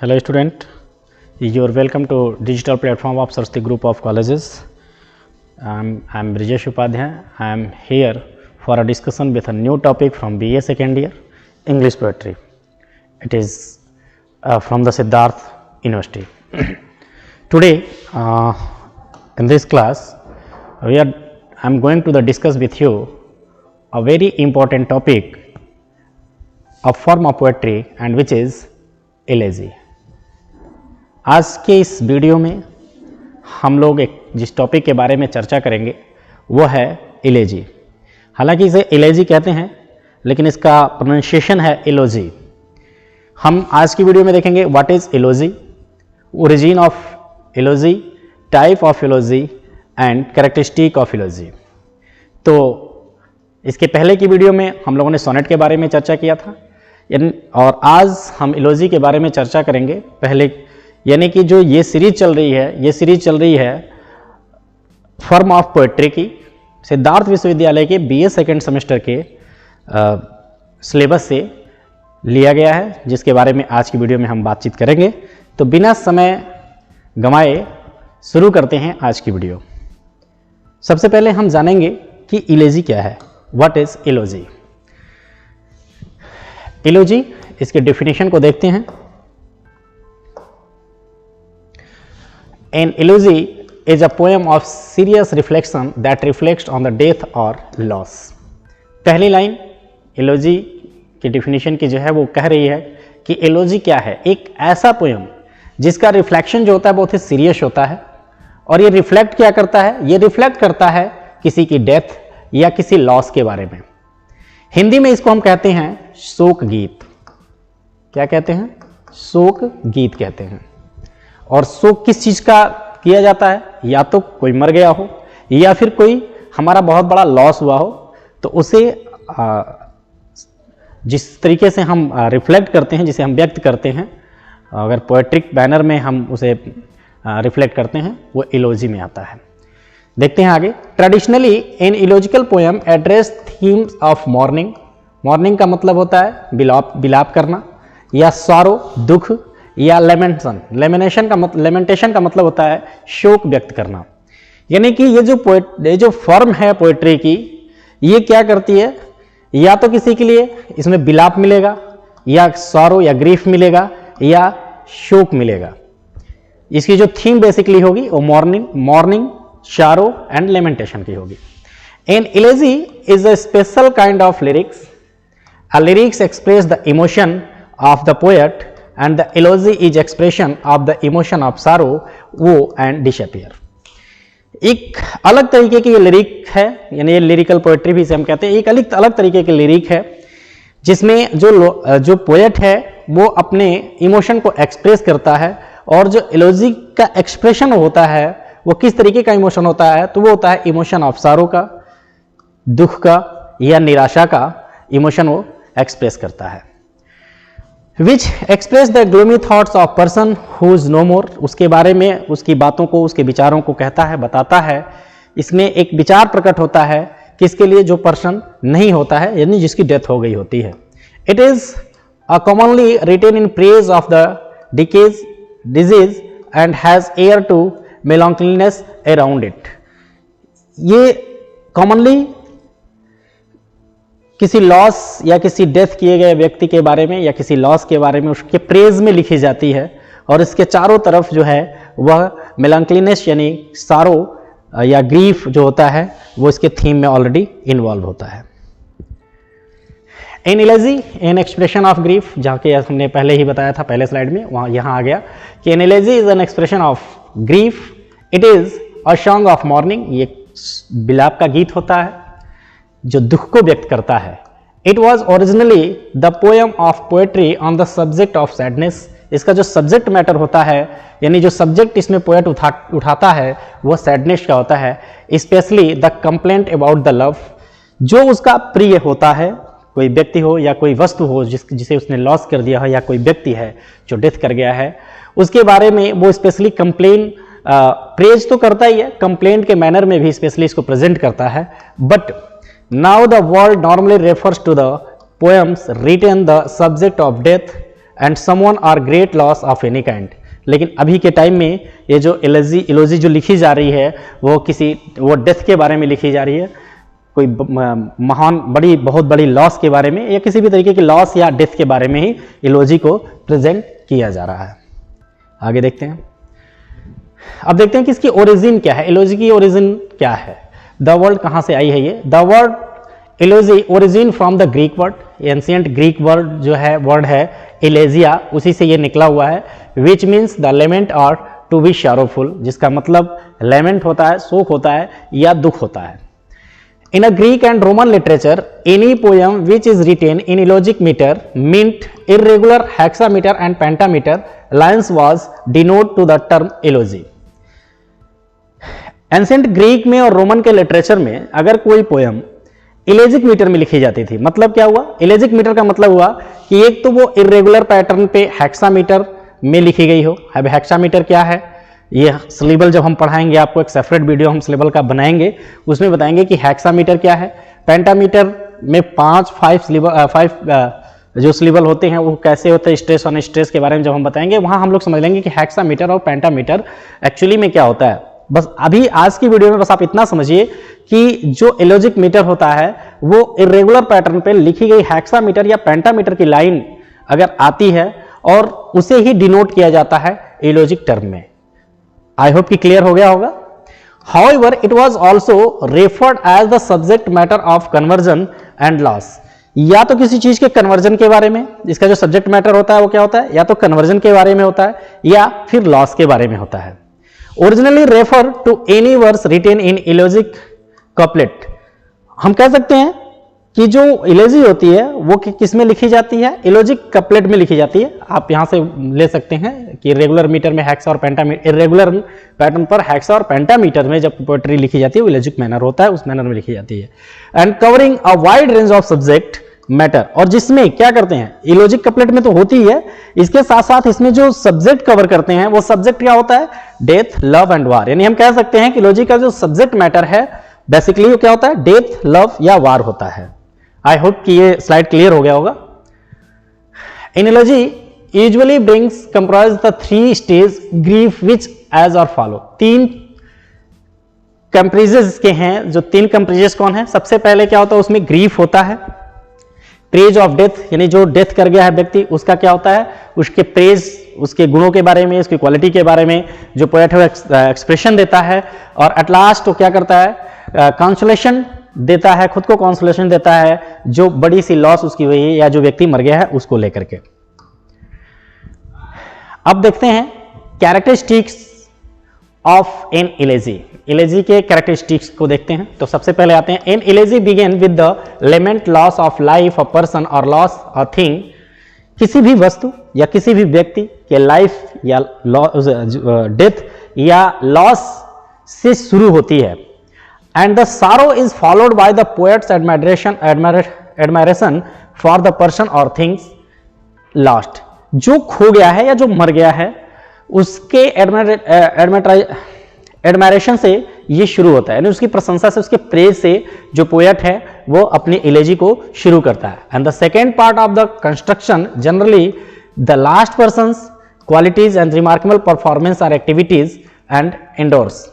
Hello student, you are welcome to digital platform of Saraswati Group of Colleges. I'm Brijesh Upadhyay. I am here for a discussion with a new topic from BA second year, English Poetry. It is from the Siddharth University. Today in this class, I'm going to discuss with you a very important topic, a form of poetry, and which is elegy. आज के इस video में हम लोग जिस topic के बारे में चर्चा करेंगे वो है इलेजी। हालांकि इसे इलेजी कहते हैं लेकिन इसका प्रोनाउंसिएशन है इलोजी। हम आज की वीडियो में देखेंगे what is elegy, origin of elegy, type of elegy and characteristic of elegy. तो इसके पहले की वीडियो में हम लोगों ने सोनेट के बारे में चर्चा किया था और आज हम इलोजी के बारे में चर्चा करेंगे। पहले यानी कि जो ये सीरीज चल रही है फॉर्म ऑफ पोएट्री की सिद्धार्थ विश्वविद्यालय के बीए सेकेंड सेमेस्टर के सिलेबस से लिया गया है, जिसके बारे में आज की वीडियो में हम बातचीत करेंगे। तो बिना समय गंवाए शुरू करते हैं आज की वीडियो। सबसे पहले हम जानेंगे कि इलेजी क्या है, व्हाट इज इलोजी। इलोजी, इसके डेफिनेशन को देखते हैं। An elegy is a poem of serious reflection that reflects on the death or loss. पहली लाइन एलोजी की डेफिनेशन की जो है वो कह रही है कि एलोजी क्या है, एक ऐसा पोएम जिसका रिफ्लेक्शन जो होता है बहुत ही सीरियस होता है और ये रिफ्लेक्ट क्या करता है, ये रिफ्लेक्ट करता है किसी की डेथ या किसी लॉस के बारे में। हिंदी में इसको हम कहते हैं शोक गीत। क्या कहते हैं? शोक गीत कहते हैं। और शोक किस चीज का किया जाता है, या तो कोई मर गया हो या फिर कोई हमारा बहुत बड़ा लॉस हुआ हो, तो उसे जिस तरीके से हम रिफ्लेक्ट करते हैं, जिसे हम व्यक्त करते हैं, अगर पोएट्रिक बैनर में हम उसे रिफ्लेक्ट करते हैं, वो इलोजी में आता है। देखते हैं आगे। Traditionally in illogical poem address themes of morning. Morning का मतलब होता है बिलाप करना, या सॉरो दुख, या लेमेनेशन का मतलब होता है शोक व्यक्त करना। यानी कि ये जो फॉर्म है पोएट्री की, ये क्या करती है, या तो किसी के लिए इसमें बिलाप मिलेगा, या सॉरो या ग्रीफ मिलेगा, या शोक मिलेगा। इसकी जो थीम बेसिकली होगी वो मॉर्निंग, शारो एंड लेमेंटेशन की होगी। An elegy is a special kind of lyrics. A lyrics express the emotion of the poet and the elegy is expression of the emotion of sorrow, woe and despair. एक अलग तरीके की ये lyric है, यानी ये लिरिकल पोएट्री भी इसे हम कहते हैं। एक अलग तरीके की लिरिक है जिसमें जो पोएट है वो अपने इमोशन को एक्सप्रेस करता है, और जो एलोजी का एक्सप्रेशन होता है वो किस तरीके का इमोशन होता है, तो वो होता है इमोशन ऑफ सारो का, दुख का या निराशा का इमोशन वो एक्सप्रेस करता है। Which express the gloomy thoughts of person who is no more. उसके बारे में, उसकी बातों को, उसके विचारों को कहता है, बताता है। इसमें एक विचार प्रकट होता है किसके लिए, जो पर्सन नहीं होता है, यानी जिसकी डेथ हो गई होती है। It is commonly written in praise of the deceased and has air to melancholiness around it. ये कॉमनली किसी लॉस या किसी डेथ किए गए व्यक्ति के बारे में या किसी लॉस के बारे में उसके प्रेज में लिखी जाती है, और इसके चारों तरफ जो है वह मेलांकोलीनेस यानी सारो या ग्रीफ जो होता है वो इसके थीम में ऑलरेडी इन्वॉल्व होता है। An elegy an expression of grief, जहाँ के हमने पहले ही बताया था पहले स्लाइड में, वहाँ यहाँ आ गया कि an elegy is an expression of grief. It is a song of mourning. ये बिलाप का गीत होता है जो दुख को व्यक्त करता है। It was originally the poem of poetry on the subject of sadness. इसका जो सब्जेक्ट मैटर होता है, यानी जो सब्जेक्ट इसमें पोएट उठाता है वो सैडनेस का होता है, specially the complaint about the love. जो उसका प्रिय होता है, कोई व्यक्ति हो या कोई वस्तु हो जिसे उसने लॉस कर दिया हो, या कोई व्यक्ति है जो डेथ कर गया है, उसके बारे में वो स्पेशली कंप्लेन प्रेज तो करता ही है, कंप्लेंट के मैनर में भी स्पेशली इसको प्रेजेंट करता है। But now the word normally refers to the poems written the subject of death and someone or great loss of any kind. लेकिन अभी के टाइम में ये जो इलोजी जो लिखी जा रही है वो डेथ के बारे में लिखी जा रही है, कोई महान बहुत बड़ी लॉस के बारे में या किसी भी तरीके की लॉस या डेथ के बारे में ही इलोजी को प्रेजेंट किया जा रहा है। आगे देखते हैं। अब देखते हैं कि इसकी ओरिजिन क्या है, इलोजी की ओरिजिन क्या है, द वर्ड कहाँ से आई है ये। The word elegy origin from the Greek word, ancient Greek word जो है वर्ड है इलेजिया, उसी से ये निकला हुआ है, विच मीन्स द लेमेंट और टू बी शारोफुल, जिसका मतलब लेमेंट होता है, शोक होता है या दुख होता है। In a Greek and Roman literature, any poem which is written in elogic meter, meant irregular hexameter and pentameter lines was denote to the term elogy. Ancient Greek में और रोमन के लिटरेचर में अगर कोई पोयम इलेजिक मीटर में लिखी जाती थी, मतलब क्या हुआ, इलेजिक मीटर का मतलब हुआ कि एक तो वो इरेगुलर पैटर्न पे हेक्सामीटर में लिखी गई हो। अब हेक्सामीटर क्या है, ये सिलेबल जब हम पढ़ाएंगे आपको एक सेपरेट वीडियो हम सिलेबल का बनाएंगे, उसमें बताएंगे कि हेक्सामीटर क्या है। पेंटामीटर में 5 जो सिलेबल होते हैं वो कैसे होते हैं, स्ट्रेस ऑन स्ट्रेस के बारे में जब हम बताएंगे वहां हम लोग समझ लेंगे कि हेक्सामीटर और पेंटामीटर एक्चुअली में क्या होता है। बस अभी आज की वीडियो में बस आप इतना समझिए कि जो इलोजिक मीटर होता है वो इरेगुलर पैटर्न पे लिखी गई हेक्सामीटर या पेंटामीटर की लाइन अगर आती है और उसे ही डिनोट किया जाता है इलोजिक टर्म में। आई होप कि क्लियर हो गया होगा। However, it was also referred as the subject matter of conversion and loss. या तो किसी चीज के कन्वर्जन के बारे में, इसका जो सब्जेक्ट मैटर होता है वो क्या होता है, या तो कन्वर्जन के बारे में होता है या फिर लॉस के बारे में होता है। Originally refer to any verse written in elegiac couplet. हम कह सकते हैं कि जो इलेजी होती है वो किस में लिखी जाती है, इलोजिक कपलेट में लिखी जाती है। आप यहां से ले सकते हैं कि रेगुलर मीटर में हेक्सा और पेंटामीटर, इरेगुलर पैटर्न पर हेक्सा और पेंटामीटर में जब पोएट्री लिखी जाती है वो इलोजिक मैनर होता है, उस मैनर में लिखी जाती है। And covering a wide range of subject matter, और जिसमें क्या करते हैं, इलोजिक कपलेट में तो होती है, इसके साथ साथ इसमें जो सब्जेक्ट कवर करते हैं वो सब्जेक्ट क्या होता है, डेथ, लव एंड वार। यानी हम कह सकते हैं कि इलोजी का जो सब्जेक्ट मैटर है बेसिकली वो क्या होता है, डेथ, लव या वार होता है। आई होप कि ये स्लाइड क्लियर हो गया होगा। In elegy usually brings comprise the 3 stage grief which as और फॉलो। 3 कंप्रीजेस के हैं, जो 3 कंप्रीजेस कौन है, सबसे पहले क्या होता है उसमें ग्रीफ होता है, प्रेज ऑफ डेथ, यानी जो डेथ कर गया है व्यक्ति उसका क्या होता है, उसके प्रेज, उसके गुणों के बारे में, उसकी क्वालिटी के बारे में जो पोएट है एक्सप्रेशन देता है। और एट लास्ट वो क्या करता है, कंसोलेशन देता है, खुद को कंसोलेशन देता है जो बड़ी सी लॉस उसकी हुई है या जो व्यक्ति मर गया है उसको लेकर के। अब देखते हैं characteristics of an elegy. Elegy के कैरेक्टरिस्टिक्स को देखते हैं। तो सबसे पहले आते हैं, an elegy begin with the lament loss of life a person और लॉस अ थिंग। किसी भी वस्तु या किसी भी व्यक्ति के लाइफ या डेथ या लॉस से शुरू होती है। And the sorrow is followed by the poet's admiration for the person or things lost. जो खो गया है या जो मर गया है उसके एडमायरेशन से ये शुरू होता है, यानी उसकी प्रशंसा से, उसके प्रेज से जो पोएट है वो अपनी इलेजी को शुरू करता है। And the second part of the construction generally the last person's qualities and remarkable performance or activities and endorse.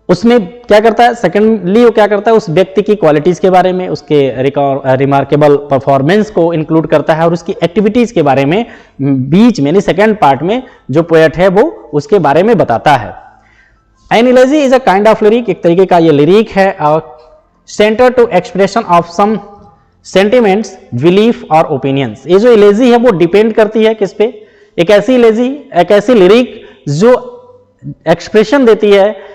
उसमें क्या करता है, सेकेंडली वो क्या करता है, उस व्यक्ति की क्वालिटीज के बारे में, उसके रिमार्केबल परफॉर्मेंस को इंक्लूड करता है और उसकी एक्टिविटीज के बारे में बीच में, यानी सेकेंड पार्ट में जो पोएट है वो उसके बारे में बताता है। An elegy is a kind of lyric, एक तरीके का ये लिरिक है, centre to expression of some sentiments, belief और ओपिनियंस। ये जो इलेजी है वो डिपेंड करती है किस पे, एक ऐसी इलेजी, एक ऐसी लिरिक जो एक्सप्रेशन देती है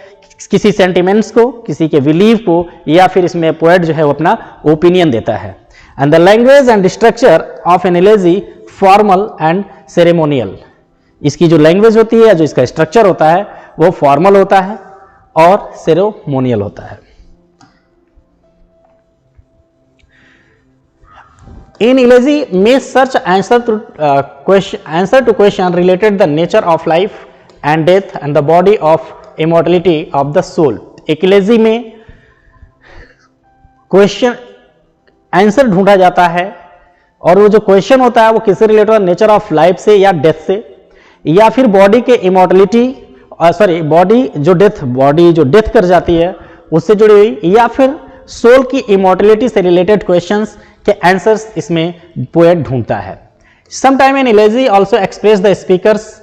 किसी सेंटिमेंट्स को, किसी के बिलीफ को, या फिर इसमें पोएट जो है वो अपना ओपिनियन देता है। And the language and structure of an elegy formal and ceremonial. इसकी जो लैंग्वेज होती है, जो इसका स्ट्रक्चर होता है वो फॉर्मल होता है और सेरेमोनियल होता है। In elegy may search answer to question related the nature of life and death and the body of immortality of the soul. एक इलेजी में क्वेश्चन आंसर ढूंढा जाता है और वो जो क्वेश्चन होता है वो किससे रिलेटेड होता है, नेचर ऑफ लाइफ से या डेथ से, या फिर बॉडी के इमोर्टलिटी, सॉरी बॉडी जो डेथ कर जाती है उससे जुड़ी हुई, या फिर सोल की इमोर्टलिटी से रिलेटेड क्वेश्चंस के आंसर्स इसमें पोएट ढूंढता है। Sometime in elegy also express the speaker's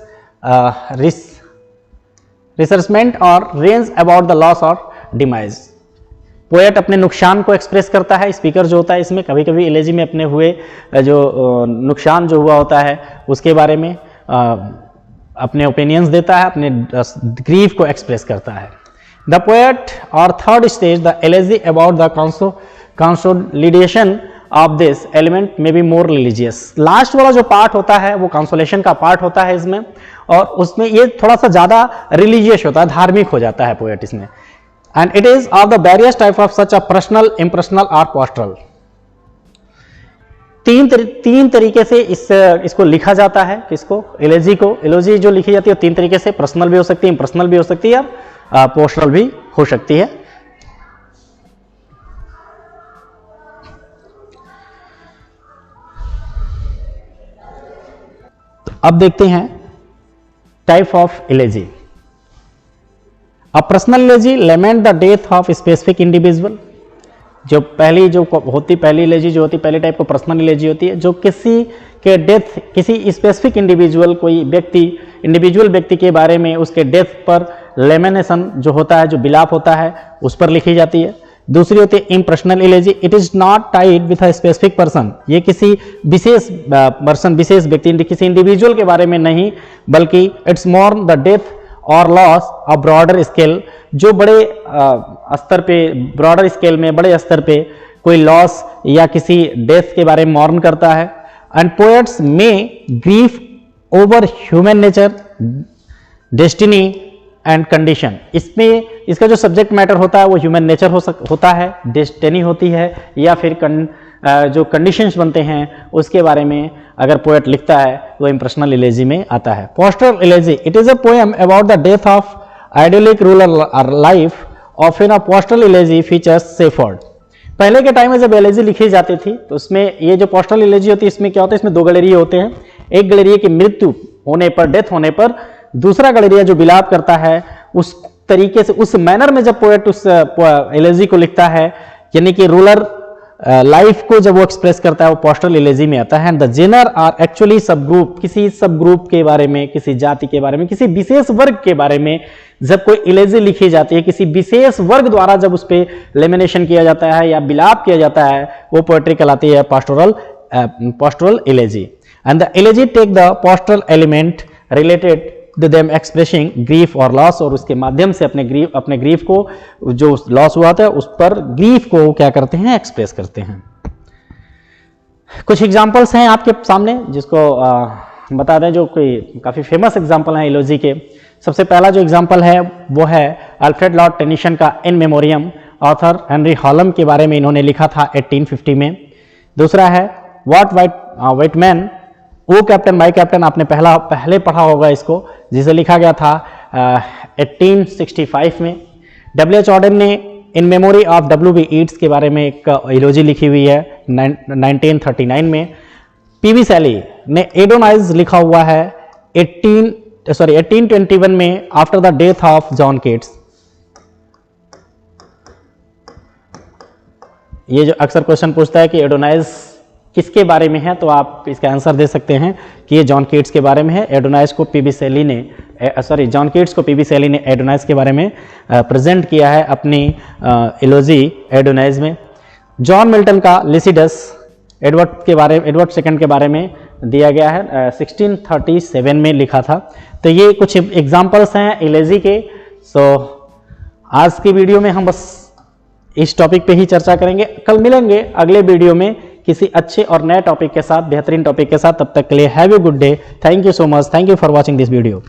resentment और रेंज अबाउट द लॉस और डिमाइज। पोएट अपने नुकसान को एक्सप्रेस करता है, स्पीकर जो होता है इसमें कभी कभी एलेजी में अपने हुए जो नुकसान जो हुआ होता है उसके बारे में अपने ओपिनियंस देता है, अपने ग्रीफ को एक्सप्रेस करता है। द पोएट और third stage the elegy about the consolidation of this element में बी मोर रिलीजियस। लास्ट वाला जो पार्ट होता है वो कंसोलेशन का पार्ट होता है इसमें, और उसमें ये थोड़ा सा ज्यादा रिलीजियस होता है, धार्मिक हो जाता है पोएट इसमें। And it is of the various type of such a personal, impersonal और पोस्टरल। तीन तरीके से इसको लिखा जाता है, किसको, एलेजी को। एलेजी जो लिखी जाती है तीन तरीके से, पर्सनल भी हो सकती है, इम्पर्सनल भी हो सकती है, और पोस्टरल भी हो सकती है। अब देखते हैं type of elegy. A personal elegy lament the death of specific individual. जो पहली एलेजी जो होती है, पहली टाइप को पर्सनल एलेजी होती है, जो किसी के डेथ, किसी स्पेसिफिक इंडिविजुअल, कोई इंडिविजुअल व्यक्ति के बारे में उसके डेथ पर लेमिनेशन जो होता है, जो बिलाप होता है, उस पर लिखी जाती है। दूसरी होती है impersonal elegy. It is not Tide with a specific person. ये किसी विशेष पर्सन, विशेष व्यक्ति, किसी इंडिविजुअल के बारे में नहीं, बल्कि इट्स मोर द डेथ और लॉस ऑफ ब्रॉडर स्केल। जो बड़े स्तर पे, ब्रॉडर स्केल में बड़े स्तर पे कोई लॉस या किसी डेथ के बारे में मॉर्न करता है। एंड पोएट्स में grief over human nature, destiny and condition. इसमें इसका जो सब्जेक्ट मैटर होता है वो ह्यूमन नेचर होता है, डेस्टिनी होती है, या फिर जो कंडीशंस बनते हैं उसके बारे में अगर पोएट लिखता है वो इम्पर्सनल एलेजी में आता है। Pastoral elegy, it is a poem about the death of idyllic rural life. Often a postural elegy features shepherd. पहले के टाइम में जब एलेजी लिखी जाती थी तो उसमें ये जो पोस्टरल एलेजी होती है इसमें क्या होता है, इसमें दो गलेरिया होते हैं। एक गलेरिया की मृत्यु होने पर, डेथ होने पर, दूसरा गलेरिया जो बिलाप करता है उस तरीके से, उस मैनर में जब पोएट उस एलेजी को लिखता है, यानी कि रूरल लाइफ को जब वो एक्सप्रेस करता है वो पोस्टरल एलेजी में आता है। And the genre are actually sub group, किसी सब ग्रुप के बारे में, किसी जाति के बारे में, किसी विशेष वर्ग के बारे में जब कोई एलेजी लिखी जाती है, किसी विशेष वर्ग द्वारा जब उस पर लेमिनेशन किया जाता है या बिलाप किया जाता है, वो पोएट्री कहलाती है pastoral elegy. And the elegy take the pastoral element related to them expressing grief और लॉस, और उसके माध्यम से अपने ग्रीफ को, जो लॉस हुआ था उस पर ग्रीफ को क्या करते हैं, एक्सप्रेस करते हैं। कुछ एग्जांपल्स हैं आपके सामने जिसको बता दें, जो कोई काफी फेमस एग्जांपल हैं एलेजी के। सबसे पहला जो एग्जांपल है वो है अल्फ्रेड लॉर्ड टेनिसन का इन मेमोरियम। ऑथर हेनरी हॉलम के बारे में इन्होंने लिखा था 1850 में। दूसरा है Walt Whitman O Captain my Captain, आपने पहले पढ़ा होगा इसको, जिसे लिखा गया था 1865 में। W.H. ऑर्डन ने in memory of W.B. Yeats के बारे में एक एलोजी लिखी हुई है 1939 में। P.B. शैली ने एडोनाइज लिखा हुआ है 1821 में, after the death of John Keats. ये जो अक्सर क्वेश्चन पूछता है कि एडोनाइज किसके बारे में है, तो आप इसका आंसर दे सकते हैं कि ये जॉन केट्स के बारे में है। एडोनाइज को P.B. शैली ने, जॉन केट्स को P.B. शैली ने एडोनाइज के बारे में प्रेजेंट किया है अपनी एलोजी एडोनाइज में। जॉन मिल्टन का लिसिडस एडवर्ड सेकंड के बारे में दिया गया है, 1637 में लिखा था। तो ये कुछ एग्जाम्पल्स हैं एलेजी के। सो आज की वीडियो में हम बस इस टॉपिक पे ही चर्चा करेंगे। कल मिलेंगे अगले वीडियो में किसी अच्छे और नए टॉपिक के साथ, बेहतरीन टॉपिक के साथ। तब तक के लिए have a good day. Thank you so much. Thank you for watching this video.